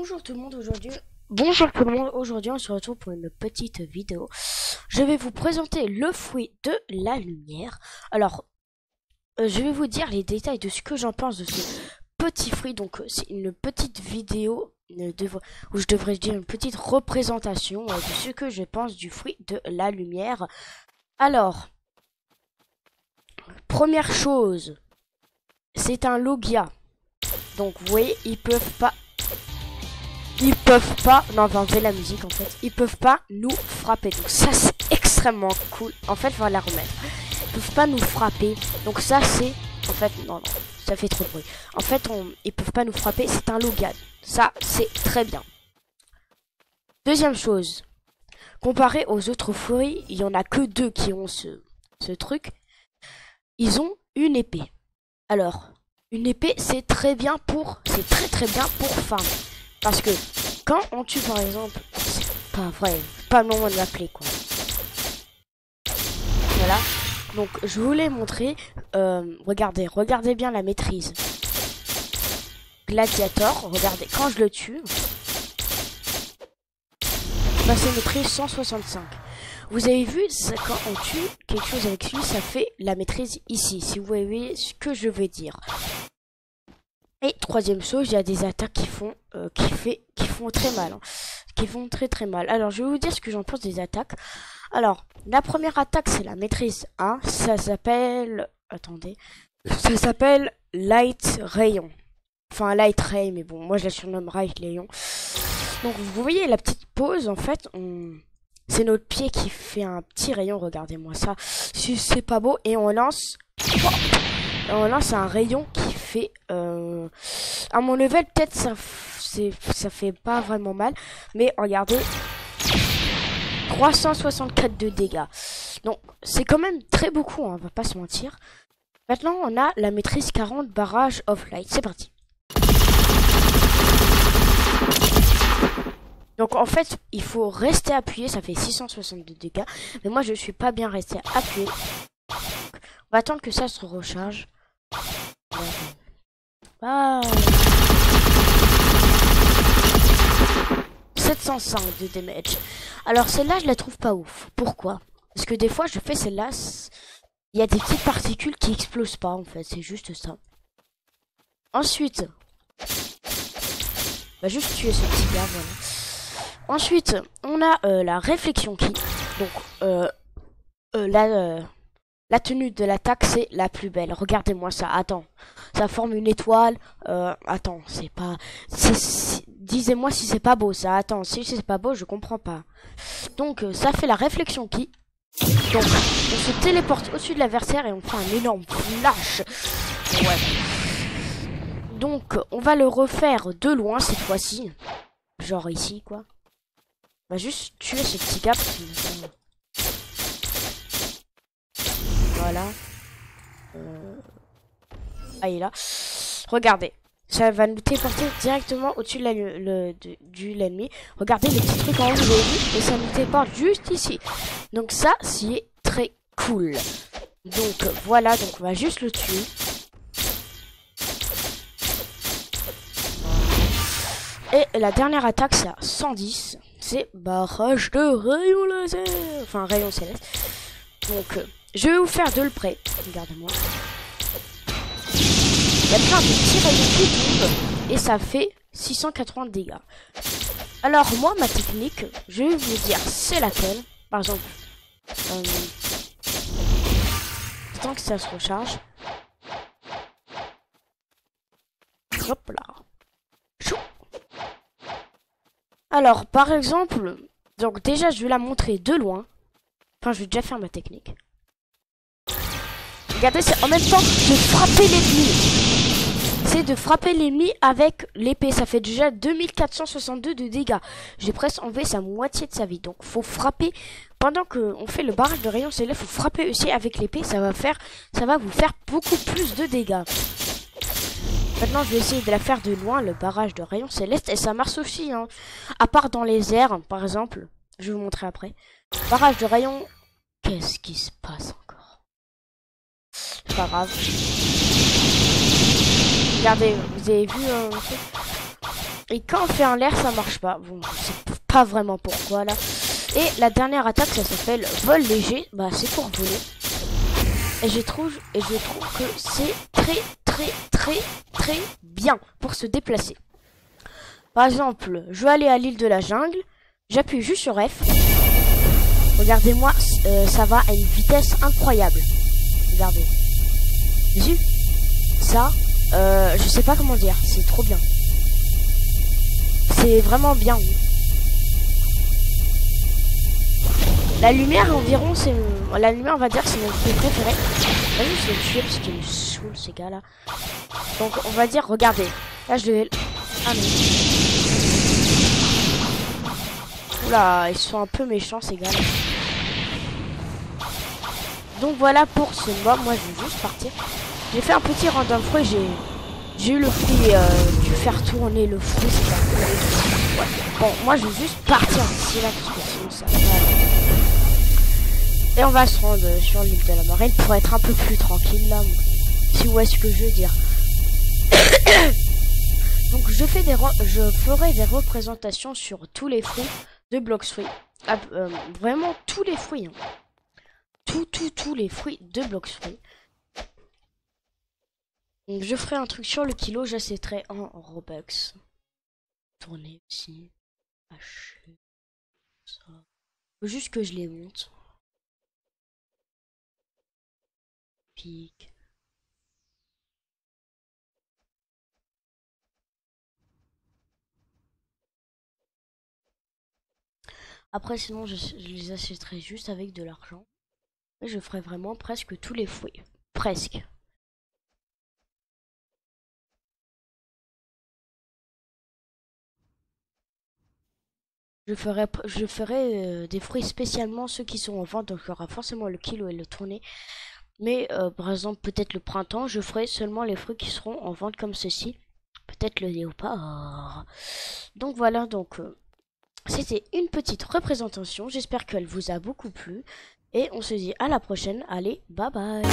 Bonjour tout le monde, aujourd'hui on se retrouve pour une petite vidéo. Je vais vous présenter le fruit de la lumière. Alors, je vais vous dire les détails de ce que j'en pense de ce petit fruit. Donc c'est une petite vidéo où je devrais dire une petite représentation de ce que je pense du fruit de la lumière. Alors, première chose, c'est un Logia. Donc vous voyez, ils peuvent pas, non, on va enlever la musique en fait, ils peuvent pas nous frapper, donc ça c'est extrêmement cool, en fait, on va la remettre, ils peuvent pas nous frapper, donc ça c'est, en fait, non, ça fait trop de bruit, en fait, ils peuvent pas nous frapper, c'est un Logia, ça c'est très bien. Deuxième chose, comparé aux autres fruits, il y en a que deux qui ont ce truc, ils ont une épée. Alors, une épée, c'est très bien pour, très bien pour farm. Parce que quand on tue par exemple, c'est pas vrai, pas le moment de l'appeler quoi. Voilà. Donc je voulais montrer, regardez bien la maîtrise. Gladiator, regardez, quand je le tue, bah, c'est maîtrise 165. Vous avez vu, quand on tue quelque chose avec lui, ça fait la maîtrise ici, si vous voyez ce que je veux dire. Et troisième chose, il y a des attaques qui font très mal, hein, qui font très mal. Alors je vais vous dire ce que j'en pense des attaques. Alors la première attaque c'est la maîtrise 1, ça s'appelle, attendez, ça s'appelle Light Rayon. Enfin Light Ray, mais bon moi je la surnomme Light Rayon. Donc vous voyez la petite pause, en fait, c'est notre pied qui fait un petit rayon, regardez-moi ça, si c'est pas beau, et on lance un rayon qui fait, à mon level, peut-être ça fait pas vraiment mal, mais regardez, 364 de dégâts. Donc, c'est quand même très beaucoup, hein, on va pas se mentir. Maintenant, on a la maîtrise 40 barrage of light, c'est parti. Donc en fait, il faut rester appuyé, ça fait 662 dégâts, mais moi je suis pas bien resté appuyé. On va attendre que ça se recharge. Ah. 705 de damage. Alors celle-là, je la trouve pas ouf. Pourquoi? Parce que des fois, je fais celle-là, il y a des petites particules qui explosent pas, en fait, c'est juste ça. Ensuite, on va juste tuer ce petit gars, voilà. Ensuite, on a la réflexion qui, donc la tenue de l'attaque c'est la plus belle. Regardez-moi ça. Attends, ça forme une étoile. Attends, c'est pas. Disez-moi si c'est pas beau ça. Attends, si c'est pas beau, je comprends pas. Donc ça fait la réflexion qui. Donc on se téléporte au-dessus de l'adversaire et on fait un énorme flash. Ouais. Donc on va le refaire de loin cette fois-ci. Genre ici quoi. On va juste tuer ce petit gars. Voilà. Ah, il est là. Regardez. Ça va nous téléporter directement au-dessus de l'ennemi. Regardez les petits trucs en haut, vous avez vu. Et ça nous téléporte juste ici. Donc ça, c'est très cool. Donc voilà. Donc on va juste le tuer. Et la dernière attaque, c'est à 110. C'est barrage de rayon laser. Enfin, rayon céleste. Donc, je vais vous faire de le près. Regardez-moi. Il y a plein de petits rayons qui tombent. Et ça fait 680 dégâts. Alors, moi, ma technique, je vais vous dire c'est laquelle. Par exemple, tant que ça se recharge. Hop là. Chou. Alors, par exemple, donc déjà, je vais la montrer de loin. Enfin, je vais déjà faire ma technique. Regardez, c'est en même temps de frapper l'ennemi. C'est de frapper l'ennemi avec l'épée. Ça fait déjà 2462 de dégâts. J'ai presque enlevé sa moitié de sa vie. Donc, faut frapper. Pendant qu'on fait le barrage de rayon céleste, faut frapper aussi avec l'épée. Ça va vous faire beaucoup plus de dégâts. Maintenant, je vais essayer de la faire de loin, le barrage de rayon céleste. Et ça marche aussi, hein. À part dans les airs, par exemple. Je vais vous montrer après. Barrage de rayon. Qu'est-ce qui se passe encore? C'est pas grave. Regardez, vous avez vu Et quand on fait un l'air, ça marche pas. Bon, je sais pas vraiment pourquoi là. Et la dernière attaque, ça s'appelle vol léger. Bah, c'est pour voler. Et je trouve que c'est très bien pour se déplacer. Par exemple, je vais aller à l'île de la jungle. J'appuie juste sur F. Regardez-moi, ça va à une vitesse incroyable. Regardez. Vu ça, je sais pas comment dire. C'est trop bien. C'est vraiment bien. La lumière environ, c'est la lumière, on va dire que c'est mon truc préféré. Vas-y, je vais le tuer parce qu'il me saoule ces gars-là. Donc on va dire, regardez. Là je vais. Ah non. Oula, ils sont un peu méchants ces gars-là. Donc voilà pour ce mob. Moi je vais juste partir. J'ai fait un petit random fruit. J'ai eu le fruit du faire tourner le fruit. Ouais. Bon, moi je vais juste partir d'ici là parce que sinon ça va. Et on va se rendre sur l'île de la marine pour être un peu plus tranquille là. Si vous voyez ce que je veux dire. Donc je ferai des représentations sur tous les fruits de Bloxfruit. Vraiment tous les fruits. Hein. Tous les fruits de Bloxfruit. Donc je ferai un truc sur le kilo, j'achèterai en Robux. Tourner aussi. Hacher. Ça. Faut juste que je les monte. Pique. Après sinon je les achèterai juste avec de l'argent. Et je ferai vraiment presque tous les fruits. Presque. Je ferai des fruits spécialement ceux qui sont en vente, donc il y aura forcément le kilo et le tourné. Mais par exemple, peut-être le printemps, je ferai seulement les fruits qui seront en vente comme ceci. Peut-être le léopard. Donc voilà, donc c'était une petite représentation. J'espère qu'elle vous a beaucoup plu. Et on se dit à la prochaine. Allez, bye bye.